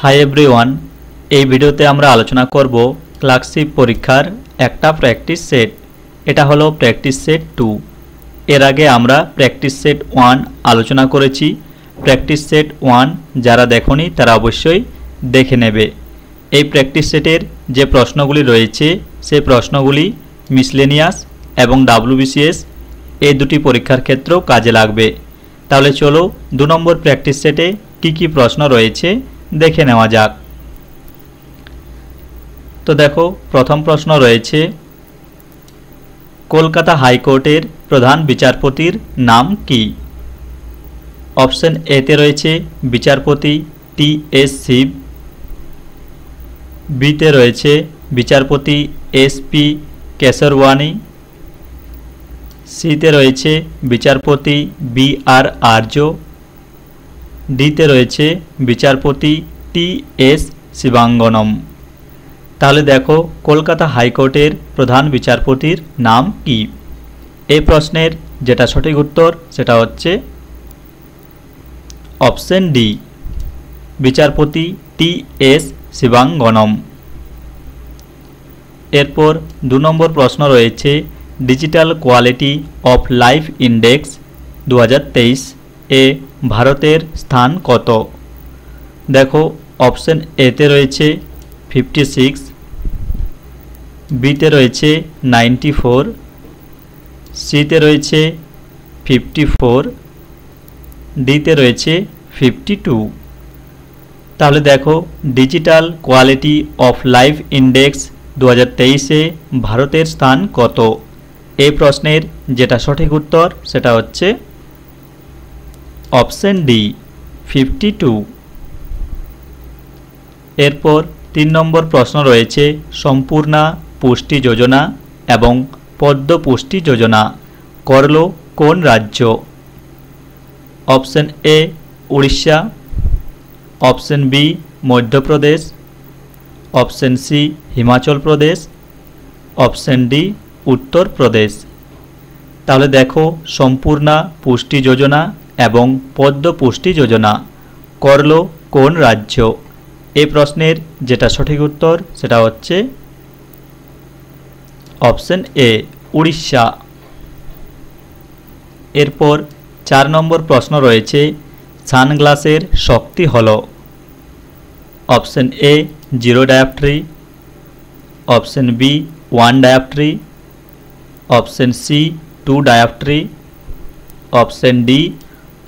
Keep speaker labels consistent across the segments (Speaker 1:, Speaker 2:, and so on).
Speaker 1: Hi everyone, এই ভিডিওতে আমরা আলোচনা করব ক্লার্কশিপ পরীক্ষার একটা প্র্যাকটিস সেট। এটা হলো প্র্যাকটিস সেট 2। এর আগে আমরা প্র্যাকটিস সেট 1 আলোচনা করেছি। প্র্যাকটিস সেট 1 যারা দেখোনি তারা অবশ্যই দেখে নেবে। এই প্র্যাকটিস সেটের যে প্রশ্নগুলি রয়েছে সেই প্রশ্নগুলি মিসলেনিয়াস এবং WBCS এই দুটি পরীক্ষার ক্ষেত্রেও কাজে লাগবে। তাহলে চলো 2 নম্বর প্র্যাকটিস সেটে কি প্রশ্ন রয়েছে দেখে নেওয়া যাক। তো দেখো, প্রথম প্রশ্ন রয়েছে, কলকাতা হাইকোর্টের প্রধান বিচারপতির নাম কি? অপশন এ তে রয়েছে বিচারপতি TS শিব, বিতে রয়েছে বিচারপতি SP কেশরওয়ানি, সিতে রয়েছে বিচারপতি BR আর্য, ডিতে রয়েছে বিচারপতি TS শিবাঙ্গনম। তাহলে দেখো, কলকাতা হাইকোর্টের প্রধান বিচারপতির নাম কি? এই প্রশ্নের যেটা সঠিক উত্তর সেটা হচ্ছে অপশন ডি, বিচারপতি TS শিবাঙ্গনম। এরপর 2 নম্বর প্রশ্ন রয়েছে, digital quality of life index 2023 এ ভারতের স্থান কত? দেখো, অপশন এ তে রয়েছে 56, বিতে রয়েছে 94, সিতে রয়েছে 54, ডিতে রয়েছে 52। তাহলে দেখো, digital quality of life index 2023 এ ভারতের স্থান কত? এই প্রশ্নের যেটা সঠিক উত্তর সেটা হচ্ছে অপশন ডি, 52। এরপর 3 নম্বর প্রশ্ন রয়েছে, সম্পূর্ণা পুষ্টি যোজনা এবং পদ্ম পুষ্টি যোজনা করল কোন রাজ্য? Option A Orissa, option B Madhya Pradesh, option C Himachal Pradesh, option D Uttar Pradesh. তাহলে দেখো, সম্পূর্ণা পুষ্টি যোজনা এবং পদ্ম পুষ্টি যোজনা করল কোন রাজ্য? এই প্রশ্নের যেটা সঠিক উত্তর সেটা হচ্ছে অপশন এ উড়িষ্যা। এরপর 4 নম্বর প্রশ্ন রয়েছে, সানগ্লাসের শক্তি হল option A 0 dioptre, option B 1 dioptre, option C 2 dioptre, option D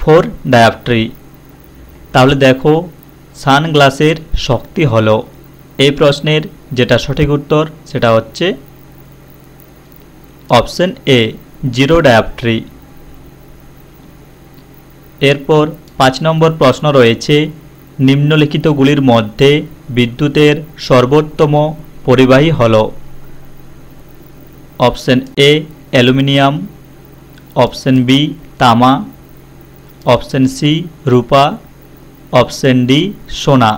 Speaker 1: 4 dioptre. তাহলে দেখো, সানগ্লাসের শক্তি হলো, এই প্রশ্নের যেটা সঠিক উত্তর সেটা হচ্ছে অপশন এ 0 ডায়োপ্ট্রি। এরপর 5 নম্বর প্রশ্ন রয়েছে, নিম্নলিখিতগুলির মধ্যে বিদ্যুতের সর্বোত্তম পরিবাহী হল option A aluminium, option B তামা, অপশন সি রূপা, অপশন ডি সোনা।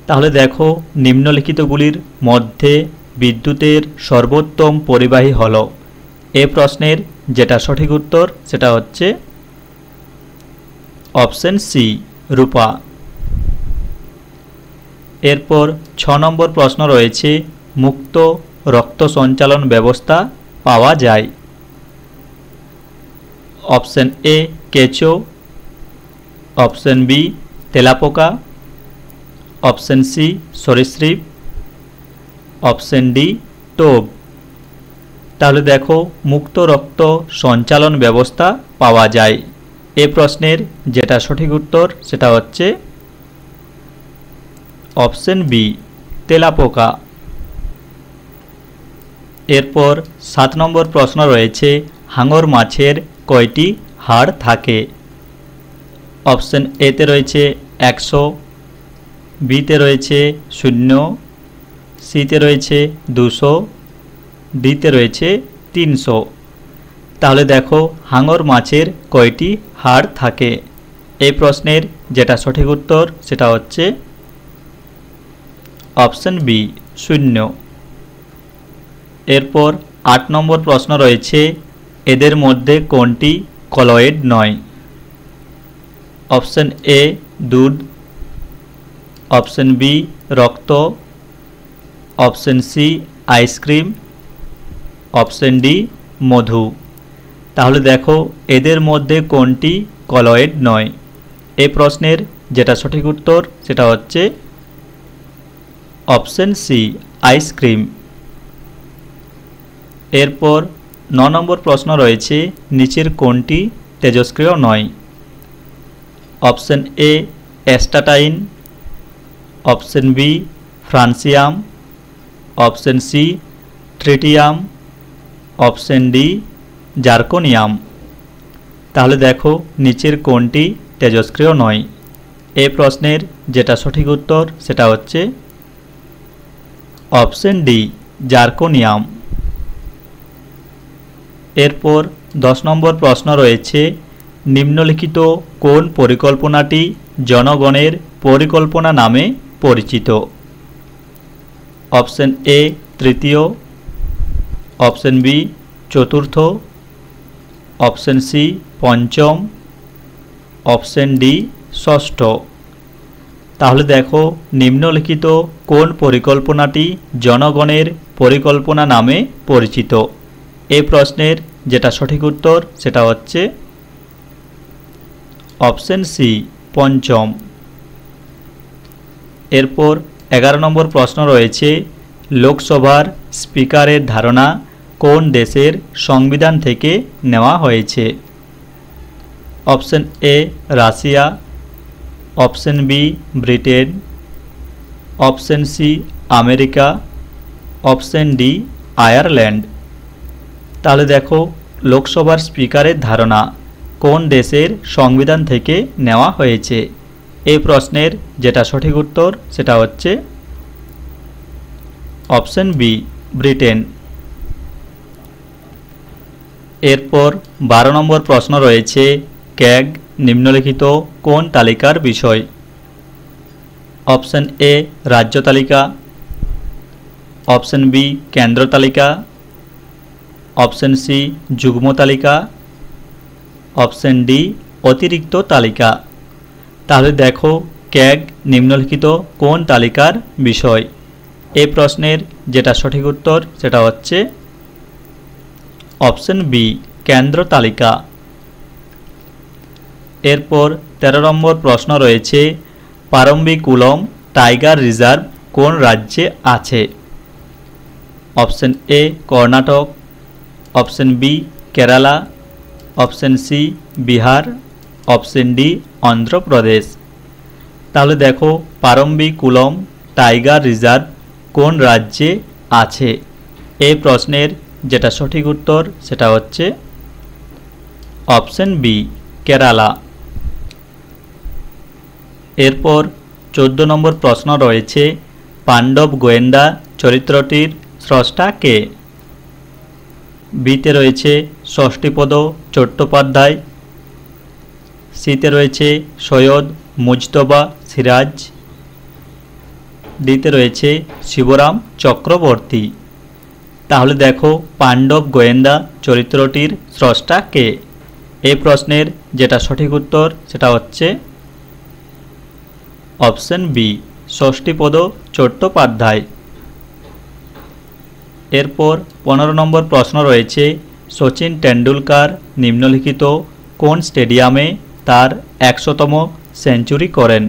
Speaker 1: তাহলে দেখো, নিম্নলিখিতগুলির মধ্যে বিদ্যুতের সর্বোত্তম পরিবাহী হল, এ প্রশ্নের যেটা সঠিক উত্তর সেটা হচ্ছে অপশন সি রূপা। এরপর 6 নম্বর প্রশ্ন রয়েছে, মুক্ত রক্ত সঞ্চালন ব্যবস্থা পাওয়া যায় অপশন এ কেঁচো, অপশন বি তেলাপোকা, অপশন সি সরীসৃপ, অপশন ডি টোপ। তাহলে দেখো, মুক্ত রক্ত সঞ্চালন ব্যবস্থা পাওয়া যায়, এ প্রশ্নের যেটা সঠিক উত্তর সেটা হচ্ছে অপশন বি তেলাপোকা। এরপর 7 নম্বর প্রশ্ন রয়েছে, হাঙর মাছের কয়টি হাড় থাকে? অপশন এ তে রয়েছে 100, বিতে রয়েছে 0, সিতে রয়েছে 200, ডিতে রয়েছে 300। তাহলে দেখো, হাঙর মাছের কয়টি হাড় থাকে? এই প্রশ্নের যেটা সঠিক উত্তর সেটা হচ্ছে অপশন বি 0। এরপর 8 নম্বর প্রশ্ন রয়েছে, এদের মধ্যে কোনটি কলয়েড নয়? অপশন এ দুধ, অপশন বি রক্ত, option C ice cream, option D মধু। তাহলে দেখো এদের মধ্যে কোনটি কলয়েড নয়? এই প্রশ্নের যেটা সঠিক উত্তর সেটা হচ্ছে অপশন সি আইসক্রিম। এরপর 9 নম্বর প্রশ্ন রয়েছে, নিচের কোনটি তেজস্ক্রিয় নয়? Option A astatine, option B francium, option C tritium, option D zirconium. তাহলে দেখো নিচের কোনটি তেজস্ক্রিয় নয়? এই প্রশ্নের যেটা সঠিক উত্তর সেটা হচ্ছে অপশন ডি জার্কোনিয়াম। এরপর 10 নম্বর প্রশ্ন রয়েছে, নিম্নলিখিত কোন পরিকল্পনাটি জনগণের পরিকল্পনা নামে পরিচিত? অপশন এ তৃতীয়, অপশন বি চতুর্থ, অপশন সি পঞ্চম, অপশন ডি ষষ্ঠ। তাহলে দেখো নিম্নলিখিত কোন পরিকল্পনাটি জনগণের পরিকল্পনা নামে পরিচিত? এই প্রশ্নের যেটা সঠিক উত্তর সেটা হচ্ছে অপশন সি পঞ্চম। এরপর 11 নম্বর প্রশ্ন রয়েছে, লোকসভার স্পিকারের ধারণা কোন দেশের সংবিধান থেকে নেওয়া হয়েছে? Option A Russia, option B Britain, option C America, option D Ireland. তাহলে দেখো লোকসভার স্পিকারের ধারণা কোন দেশের সংবিধান থেকে নেওয়া হয়েছে? এই প্রশ্নের যেটা সঠিক উত্তর সেটা হচ্ছে অপশন বি ব্রিটেন। এরপর 12 নম্বর প্রশ্ন রয়েছে, ক্যাগ নিম্নলিখিত কোন তালিকার বিষয়? অপশন এ রাজ্য তালিকা, অপশন বি কেন্দ্র তালিকা, অপশন সি যুগ্ম তালিকা, অপশন ডি অতিরিক্ত তালিকা। তাহলে দেখো ক্যাগ নিম্নলিখিত কোন তালিকার বিষয়? এই প্রশ্নের যেটা সঠিক উত্তর সেটা হচ্ছে অপশন বি কেন্দ্র তালিকা। এরপর 13 নম্বর প্রশ্ন রয়েছে, পারম্বিকুলম টাইগার রিজার্ভ কোন রাজ্যে আছে? Option A Karnataka, option B Kerala, option C Bihar, option D Andhra Pradesh. তাহলে দেখো পারম্বিকুলম টাইগার রিজার্ভ কোন রাজ্যে আছে? এই প্রশ্নের যেটা সঠিক উত্তর সেটা হচ্ছে অপশন বি কেরালা। এরপর 14 নম্বর প্রশ্ন রয়েছে, পাণ্ডব গোয়েন্দা চরিত্রটির স্রষ্টা কে? বিতে রয়েছে ষষ্ঠীপদ চট্টোপাধ্যায়, সিতে রয়েছে সৈয়দ মুজতবা সিরাজ, ডিতে রয়েছে শিবরাম চক্রবর্তী। তাহলে দেখো পাণ্ডব গোয়েন্দা চরিত্রটির স্রষ্টা কে? এই প্রশ্নের যেটা সঠিক উত্তর সেটা হচ্ছে অপশন বি ষষ্ঠীপদ চট্টোপাধ্যায়। এরপর 15 নম্বর প্রশ্ন রয়েছে, সচিন টেন্ডুলকার নিম্নলিখিত কোন স্টেডিয়ামে তার 100তম সেঞ্চুরি করেন?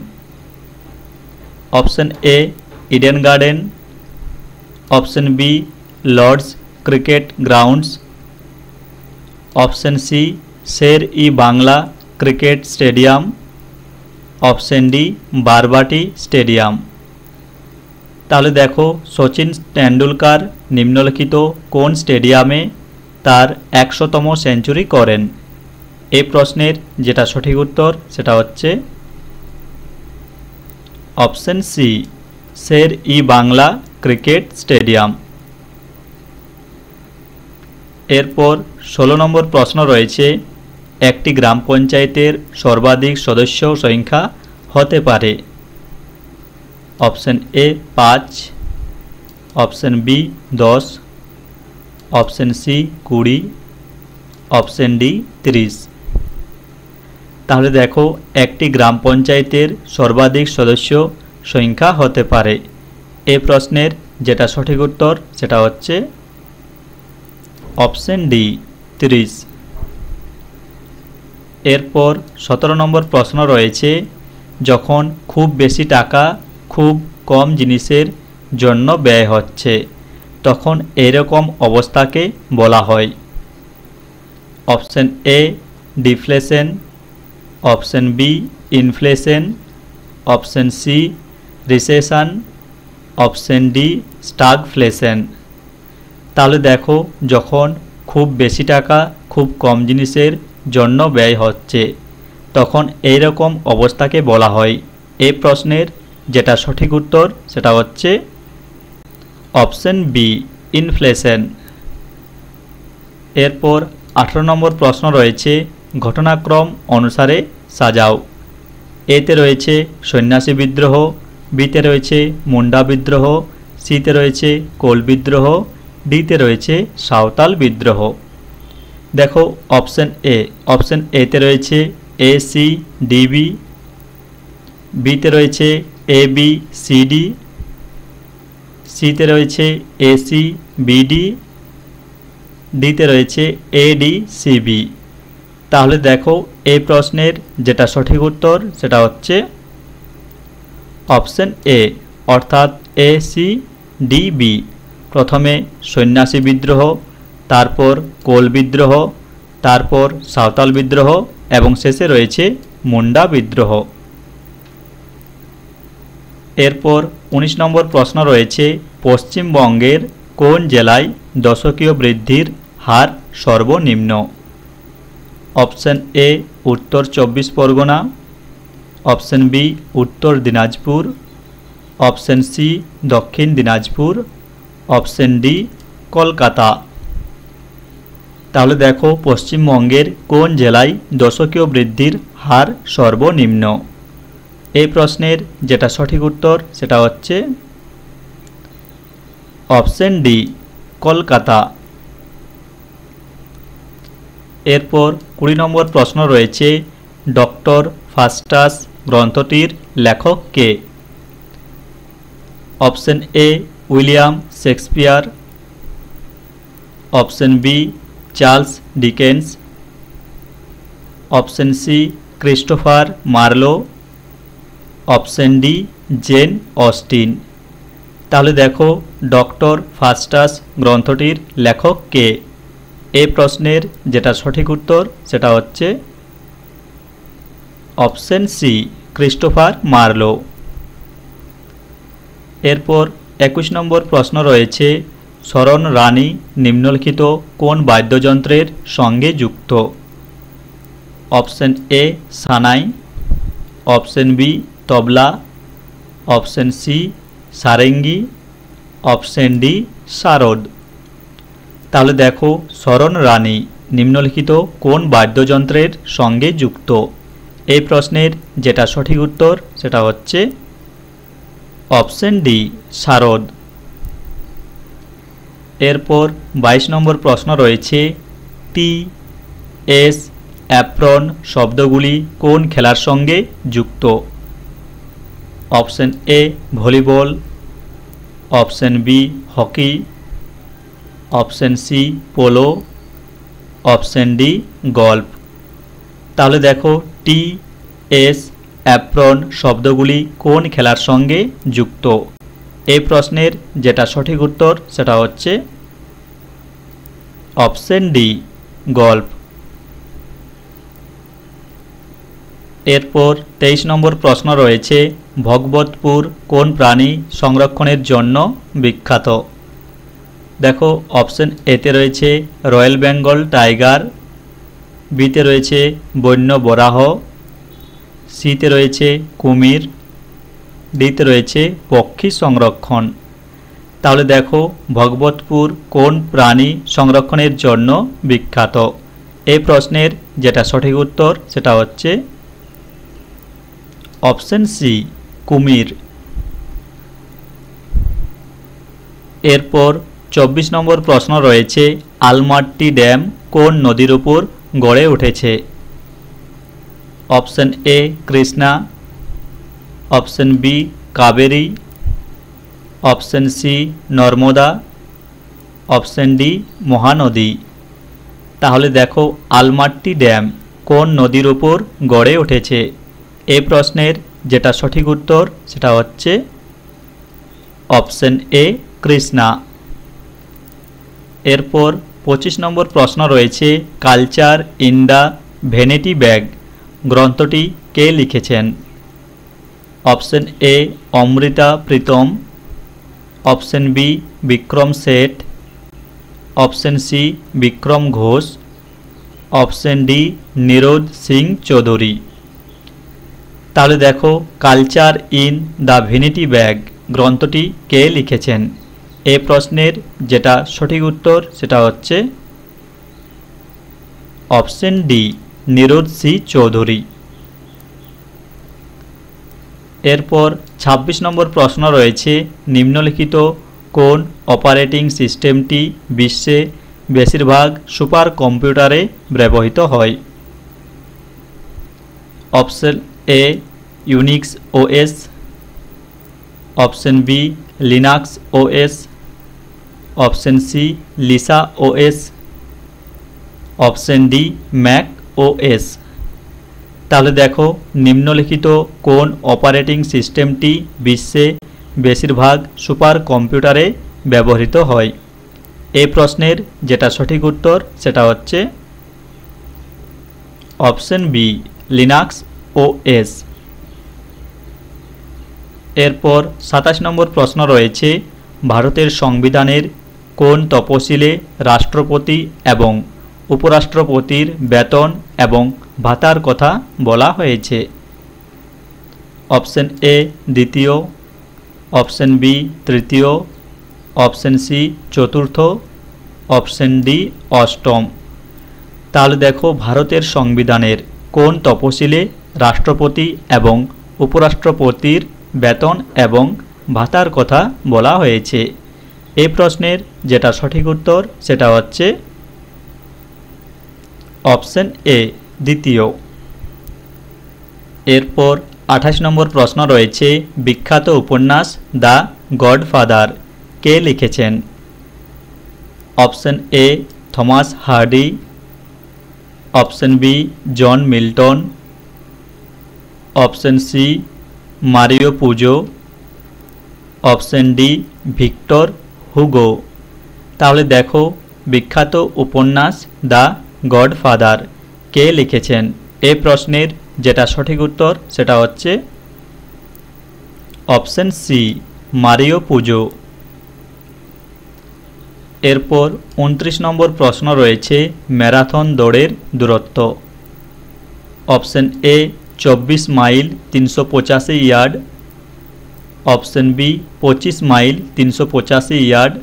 Speaker 1: Option A Eden Garden, option B Lord's cricket grounds, option C Sher e Bangla cricket stadium, option D Barabati stadium. তাহলে দেখো সচিন টেন্ডুলকার নিম্নলিখিত কোন স্টেডিয়ামে তার 100তম সেঞ্চুরি করেন? এই প্রশ্নের যেটা সঠিক উত্তর সেটা হচ্ছে option C Sher e Bangla cricket stadium. এরপর 16 নম্বর প্রশ্ন রয়েছে, একটি গ্রাম পঞ্চায়েতের সর্বাধিক সদস্য সংখ্যা হতে পারে? Option A 5, option B 10, option C 20, option D 30। তাহলে দেখো একটি গ্রাম পঞ্চায়েতের সর্বাধিক সদস্য সংখ্যা হতে পারে? এই প্রশ্নের যেটা সঠিক উত্তর সেটা হচ্ছে অপশন ডি 30। এরপর 17 নম্বর প্রশ্ন রয়েছে, যখন খুব বেশি টাকা খুব কম জিনিসের জন্য ব্যয় হচ্ছে তখন এরকম অবস্থাকে বলা হয়? Option A deflation, option B inflation, option C recession, option D stagflation. তাহলে দেখো, যখন খুব বেশি টাকা খুব কম জিনিসের জন্য ব্যয় হচ্ছে তখন এই রকম অবস্থাকে বলা হয়। এই প্রশ্নের যেটা সঠিক উত্তর সেটা হচ্ছে অপশন বি ইনফ্লেশন। এরপর 18 নম্বর প্রশ্ন রয়েছে, ঘটনাক্রম অনুসারে সাজাও। এতে রয়েছে সন্ন্যাসী বিদ্রোহ, বিতে রয়েছে মুন্ডা বিদ্রোহ, সিতে রয়েছে কোল বিদ্রোহ, ডিতে রয়েছে সাঁওতাল বিদ্রোহ। দেখো অপশন এতে রয়েছে এসি ডিবি, বিতে রয়েছে এবি সিডি, সিতে রয়েছে এসি বিডি, ডিতে রয়েছে এডি সিবি। তাহলে দেখো, এই প্রশ্নের যেটা সঠিক উত্তর সেটা হচ্ছে অপশন এ অর্থাৎ এসি ডিবি। প্রথমে সন্ন্যাসী বিদ্রোহ, তারপর কোল বিদ্রোহ, তারপর সাঁওতাল বিদ্রোহ এবং শেষে রয়েছে মুন্ডা বিদ্রোহ। এরপর 19 নম্বর প্রশ্ন রয়েছে, পশ্চিমবঙ্গের কোন জেলায় দশকীয় বৃদ্ধির হার সর্বনিম্ন? অপশন এ উত্তর 24 পরগনা, অপশন বি উত্তর দিনাজপুর, অপশন সি দক্ষিণ দিনাজপুর, অপশন ডি কলকাতা। তাহলে দেখো, পশ্চিমবঙ্গের কোন জেলায় দশকীয় বৃদ্ধির হার সর্বনিম্ন? এই প্রশ্নের যেটা সঠিক উত্তর সেটা হচ্ছে অপশন ডি কলকাতা। এরপর 20 নম্বর প্রশ্ন রয়েছে, ডক্টর ফাস্টাস গ্রন্থটির লেখক কে? Option A William Shakespeare, option B Charles Dickens, option C Christopher Marlowe, option D Jane Austen. তাহলে দেখো, ডক্টর ফাস্টাস গ্রন্থটির লেখক কে? এই প্রশ্নের যেটা সঠিক উত্তর সেটা হচ্ছে অপশন সি ক্রিস্টোফার মার্লো। এরপর 21 নম্বর প্রশ্ন রয়েছে, শরণ রানী নিম্নলিখিত কোন বাদ্যযন্ত্রের সঙ্গে যুক্ত? Option A shehnai, option B tabla, option C sarangi, option D sarod. তাহলে দেখো, শরণ রানী নিম্নলিখিত কোন বাদ্যযন্ত্রের সঙ্গে যুক্ত? এই প্রশ্নের যেটা সঠিক উত্তর সেটা হচ্ছে অপশন ডি সারদ। এরপর 22 নম্বর প্রশ্ন রয়েছে, টি এস অ্যাপ্রন শব্দগুলি কোন খেলার সঙ্গে যুক্ত? Option A volleyball, option B hockey, option C polo, option D golf. তাহলে দেখো, টি এস অ্যাপ্রন শব্দগুলি কোন খেলার সঙ্গে যুক্ত? এই প্রশ্নের যেটা সঠিক উত্তর সেটা হচ্ছে অপশন ডি গল্ফ। এরপর 23 নম্বর প্রশ্ন রয়েছে, ভগবতপুর কোন প্রাণী সংরক্ষণের জন্য বিখ্যাত? দেখো, অপশন এতে রয়েছে রয়্যাল বেঙ্গল টাইগার, বিতে রয়েছে বন্য বরাহ, সিতে রয়েছে কুমির, ডিতে রয়েছে পক্ষী সংরক্ষণ। তাহলে দেখো, ভগবতপুর কোন প্রাণী সংরক্ষণের জন্য বিখ্যাত? এই প্রশ্নের যেটা সঠিক উত্তর সেটা হচ্ছে অপশন সি কুমির। এরপর 24 নম্বর প্রশ্ন রয়েছে, আলমাট্টি ড্যাম কোন নদীর উপর গড়ে উঠেছে? Option A Krishna, option B Kaveri, option C Narmada, option D Mahanadi. তাহলে দেখো আলমাট্টি ড্যাম কোন নদীর উপর গড়ে উঠেছে? এই প্রশ্নের যেটা সঠিক উত্তর সেটা হচ্ছে অপশন এ কৃষ্ণা। এরপর 25 নম্বর প্রশ্ন রয়েছে culture in the vanity bag গ্রন্থটি কে লিখেছেন? Option A Amrita Pritam, option B Vikram Seth, option C Vikram Ghosh, option D Nirodh Singh Chaudhuri. তাহলে দেখো culture in the vanity bag গ্রন্থটি কে লিখেছেন? এই প্রশ্নের যেটা সঠিক উত্তর সেটা হচ্ছে অপশন ডি নিরোধ সি চৌধুরী। এরপর 26 নম্বর প্রশ্ন রয়েছে নিম্নলিখিত কোন অপারেটিং সিস্টেমটি বিশ্বে বেশিরভাগ সুপার কম্পিউটারে ব্যবহৃত হয়? Option A Unix OS, option B Linux OS, option C Lisa OS, option D Mac OS. তাহলে দেখো নিম্নলিখিত কোন অপারেটিং সিস্টেমটি বিশ্বে বেশিরভাগ সুপার কম্পিউটারে ব্যবহৃত হয়? এই প্রশ্নের যেটা সঠিক উত্তর সেটা হচ্ছে অপশন বি লিনাক্স ওএস। এরপর 27 নম্বর প্রশ্ন রয়েছে ভারতের সংবিধানের কোন তফসিলে রাষ্ট্রপতি এবং উপরাষ্ট্রপতির বেতন এবং ভাতার কথা বলা হয়েছে? অপশন এ দ্বিতীয়, অপশন বি তৃতীয়, অপশন সি চতুর্থ, অপশন ডি অষ্টম। তাহলে দেখো ভারতের সংবিধানের কোন তফসিলে রাষ্ট্রপতি এবং উপরাষ্ট্রপতির বেতন এবং ভাতার কথা বলা হয়েছে? এই প্রশ্নের যেটা সঠিক উত্তর সেটা হচ্ছে অপশন এ দ্বিতীয়। এরপর 28 নম্বর প্রশ্ন রয়েছে বিখ্যাত উপন্যাস দ্য গডফাদার কে লিখেছেন? Option A Thomas Hardy, option B John Milton, option C Mario Puzo, option D Victor Hugo. তাহলে দেখো বিখ্যাত উপন্যাস দ্য গডফাদার কে লিখেছেন? এই প্রশ্নের যেটা সঠিক উত্তর সেটা হচ্ছে অপশন সি মারিও পুজো। এরপর 29 নম্বর প্রশ্ন রয়েছে ম্যারাথন দৌড়ের দূরত্ব। Option A 24 mile 385 yard, option B 25 mile 385 yard,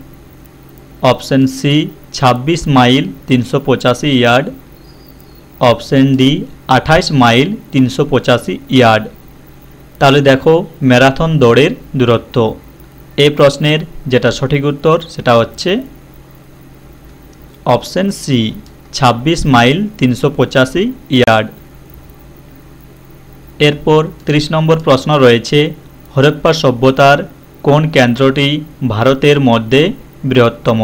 Speaker 1: option C 26 mile 385 yard, option D 28 mile 385 yard. তাহলে দেখো ম্যারাথন দৌড়ের দূরত্ব। এই প্রশ্নের যেটা সঠিক উত্তর সেটা হচ্ছে অপশন সি 26 মাইল 385 ইয়ার্ড। এরপর 30 নম্বর প্রশ্ন রয়েছে হরপ্পা সভ্যতার কোন কেন্দ্রটি ভারতের মধ্যে বৃহত্তম?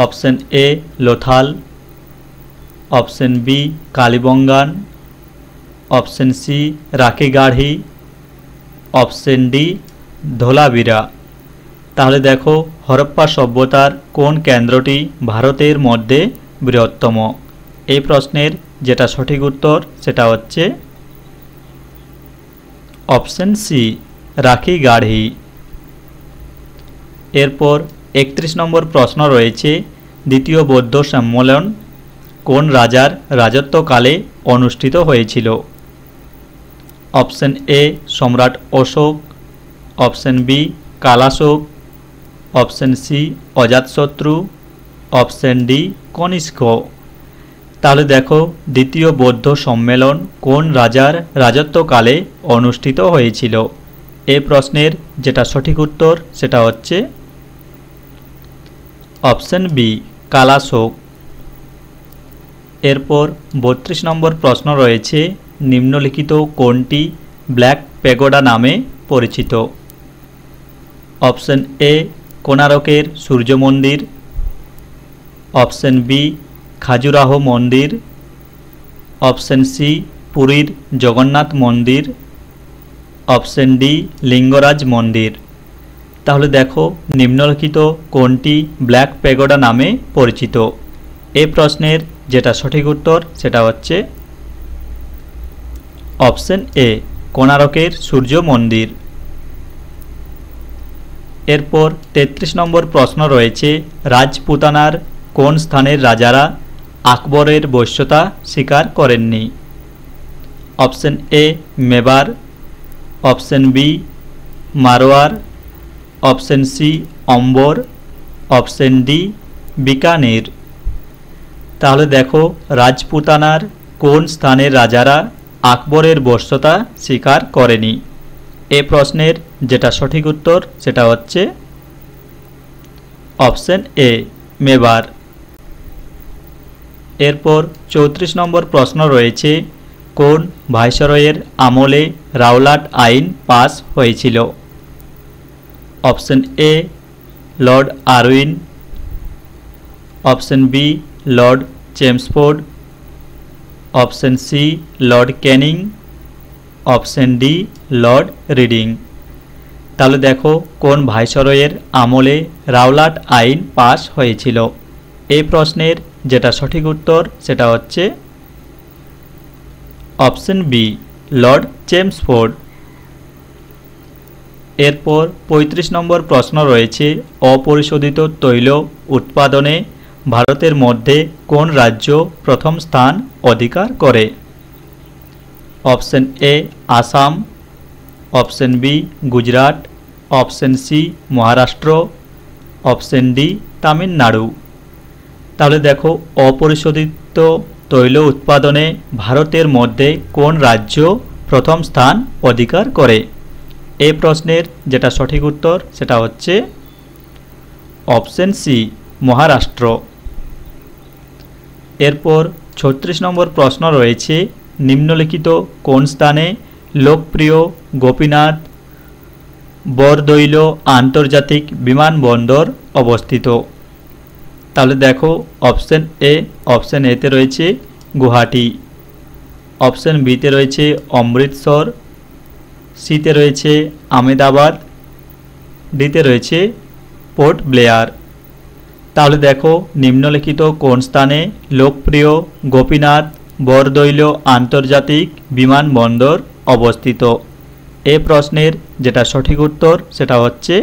Speaker 1: Option A Lothal, option B Kalibangan, option C Rakhigarhi, option D Dholavira. তাহলে দেখো হরপ্পা সভ্যতার কোন কেন্দ্রটি ভারতের মধ্যে বৃহত্তম? এই প্রশ্নের যেটা সঠিক উত্তর সেটা হচ্ছে অপশন সি রাখিগাড়ি। এরপর 31 নম্বর প্রশ্ন রয়েছে দ্বিতীয় বৌদ্ধ সম্মেলন কোন রাজার রাজত্বকালে অনুষ্ঠিত হয়েছিল? Option A Samrat Ashok, option B Kalashoka, option C Ajatashatru, option D Kanishka. তাহলে দেখো দ্বিতীয় বৌদ্ধ সম্মেলন কোন রাজার রাজত্বকালে অনুষ্ঠিত হয়েছিল? এই প্রশ্নের যেটা সঠিক উত্তর সেটা হচ্ছে অপশন বি কালাশোক। এরপর 32 নম্বর প্রশ্ন রয়েছে নিম্নলিখিত কোনটি ব্ল্যাক প্যাগোডা নামে পরিচিত? অপশন এ কোণারকের সূর্য মন্দির, অপশন বি খাজুরাহো মন্দির, অপশন সি পুরীর জগন্নাথ মন্দির, অপশন ডি লিঙ্গরাজ মন্দির। তাহলে দেখো নিম্নলিখিত কোনটি ব্ল্যাক প্যাগোডা নামে পরিচিত? এই প্রশ্নের যেটা সঠিক উত্তর সেটা হচ্ছে অপশন এ কোণারকের সূর্য মন্দির। এরপর ৩৩ নম্বর প্রশ্ন রয়েছে, রাজপুতানার কোন স্থানের রাজারা আকবরের বশ্যতা স্বীকার করেননি? Option A Mewar, option B Marwar, option C Amber, option D Bikaner. তাহলে দেখো রাজপুতানার কোন স্থানের রাজারা আকবরের বশ্যতা স্বীকার করেনি? এ প্রশ্নের যেটা সঠিক উত্তর সেটা হচ্ছে অপশন এ মেবার। এরপর ৩৪ নম্বর প্রশ্ন রয়েছে, কোন ভাইসরয়ের আমলে রাওলাট আইন পাস হয়েছিল? Option A Lord Irwin, option B Lord Chelmsford, option C Lord Canning, option D Lord Reading. তাহলে দেখো কোন ভাইসরয়ের আমলে রাওলাট আইন পাস হয়েছিল? এই প্রশ্নের যেটা সঠিক উত্তর সেটা হচ্ছে অপশন বি লর্ড চেমসফোর্ড। এরপর ৩৫ নম্বর প্রশ্ন রয়েছে, অপরিশোধিত তৈল উৎপাদনে ভারতের মধ্যে কোন রাজ্য প্রথম স্থান অধিকার করে? Option A Assam, option B Gujarat, option C Maharashtra, option D Tamil Nadu. তাহলে দেখো অপরিশোধিত তৈল উৎপাদনে ভারতের মধ্যে কোন রাজ্য প্রথম স্থান অধিকার করে? এই প্রশ্নের যেটা সঠিক উত্তর সেটা হচ্ছে অপশন সি মহারাষ্ট্র। এরপর ৩৬ নম্বর প্রশ্ন রয়েছে, নিম্নলিখিত কোন স্থানে লোকপ্রিয় গোপীনাথ বরদৈল আন্তর্জাতিক বিমানবন্দর অবস্থিত? তাহলে দেখো অপশন এতে রয়েছে গুয়াহাটি, অপশন বিতে রয়েছে অমৃতসর, সিতে রয়েছে আহমেদাবাদ, ডিতে রয়েছে পোর্ট ব্লেয়ার। তাহলে দেখো নিম্নলিখিত কোন স্থানে লোকপ্রিয় গোপীনাথ বরদৈল আন্তর্জাতিক বিমানবন্দর অবস্থিত? এ প্রশ্নের যেটা সঠিক উত্তর সেটা হচ্ছে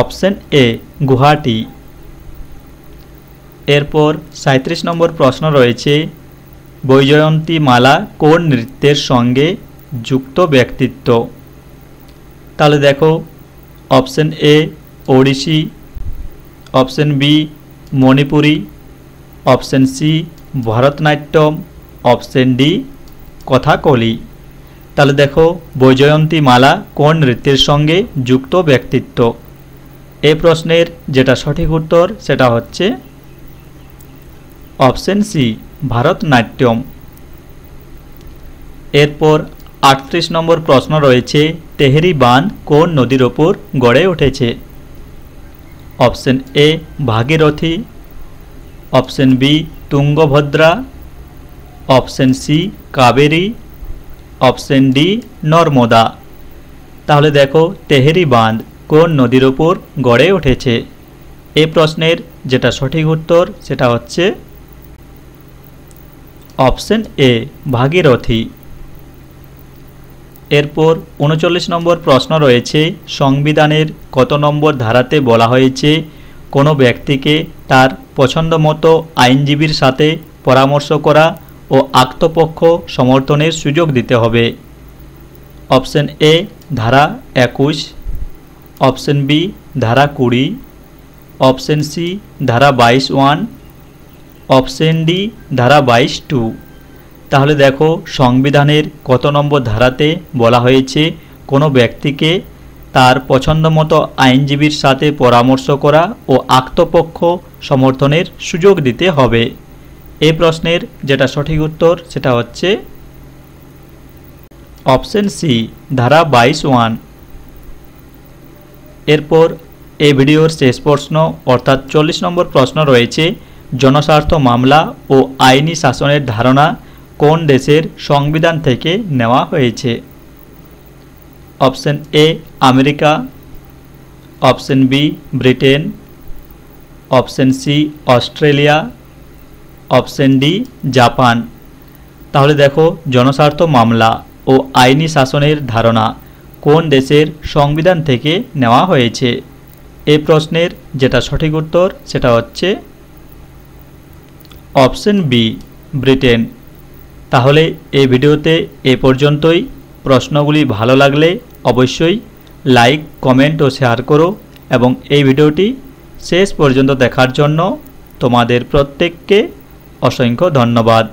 Speaker 1: অপশন এ গুয়াহাটি। এরপর ৩৭ নম্বর প্রশ্ন রয়েছে, বৈজয়ন্তী মালা কোন নৃত্যের সঙ্গে যুক্ত ব্যক্তিত্ব? তাহলে দেখো option A Odissi, option B Manipuri, option C Bharatanatyam, option D Kathakali. তাহলে দেখো বৈজয়ন্তী মালা কোন নৃত্যের সঙ্গে যুক্ত ব্যক্তিত্ব? এই প্রশ্নের যেটা সঠিক উত্তর সেটা হচ্ছে অপশন সি ভারতনাট্যম। এরপর ৩৮ নম্বর প্রশ্ন রয়েছে, তেহরি বাঁধ কোন নদীর ওপর গড়ে উঠেছে? Option A Bhagirathi, option B Tungabhadra, option C Kaveri, option D Narmada. তাহলে দেখো তেহরি বাঁধ কোন নদীর ওপর গড়ে উঠেছে? এই প্রশ্নের যেটা সঠিক উত্তর সেটা হচ্ছে অপশন এ ভাগীরথী। এরপর ৩৯ নম্বর প্রশ্ন রয়েছে, সংবিধানের কত নম্বর ধারাতে বলা হয়েছে কোনো ব্যক্তিকে তার পছন্দমতো আইনজীবীর সাথে পরামর্শ করা ও আত্মপক্ষ সমর্থনের সুযোগ দিতে হবে? অপশন এ ধারা ২১, অপশন বি ধারা ২০, অপশন সি ধারা 22(1), অপশন ডি ধারা 22(2)। তাহলে দেখো সংবিধানের কত নম্বর ধারাতে বলা হয়েছে কোনো ব্যক্তিকে তার পছন্দমতো আইনজীবীর সাথে পরামর্শ করা ও আত্মপক্ষ সমর্থনের সুযোগ দিতে হবে? এই প্রশ্নের যেটা সঠিক উত্তর সেটা হচ্ছে অপশন সি ধারা 22(1)। এরপর এই ভিডিওর শেষ প্রশ্ন অর্থাৎ 40 নম্বর প্রশ্ন রয়েছে, জনস্বার্থ মামলা ও আইনি শাসনের ধারণা কোন দেশের সংবিধান থেকে নেওয়া হয়েছে? Option A America, option B Britain, option C Australia, option D Japan. তাহলে দেখো, জনস্বার্থ মামলা ও আইনি শাসনের ধারণা কোন দেশের সংবিধান থেকে নেওয়া হয়েছে? এই প্রশ্নের যেটা সঠিক উত্তর সেটা হচ্ছে অপশন বি ব্রিটেন। তাহলে এই ভিডিওতে এ পর্যন্তই। প্রশ্নগুলি ভালো লাগলে অবশ্যই লাইক, কমেন্ট ও শেয়ার করো এবং এই ভিডিওটি শেষ পর্যন্ত দেখার জন্য তোমাদের প্রত্যেককে অসংখ্য ধন্যবাদ।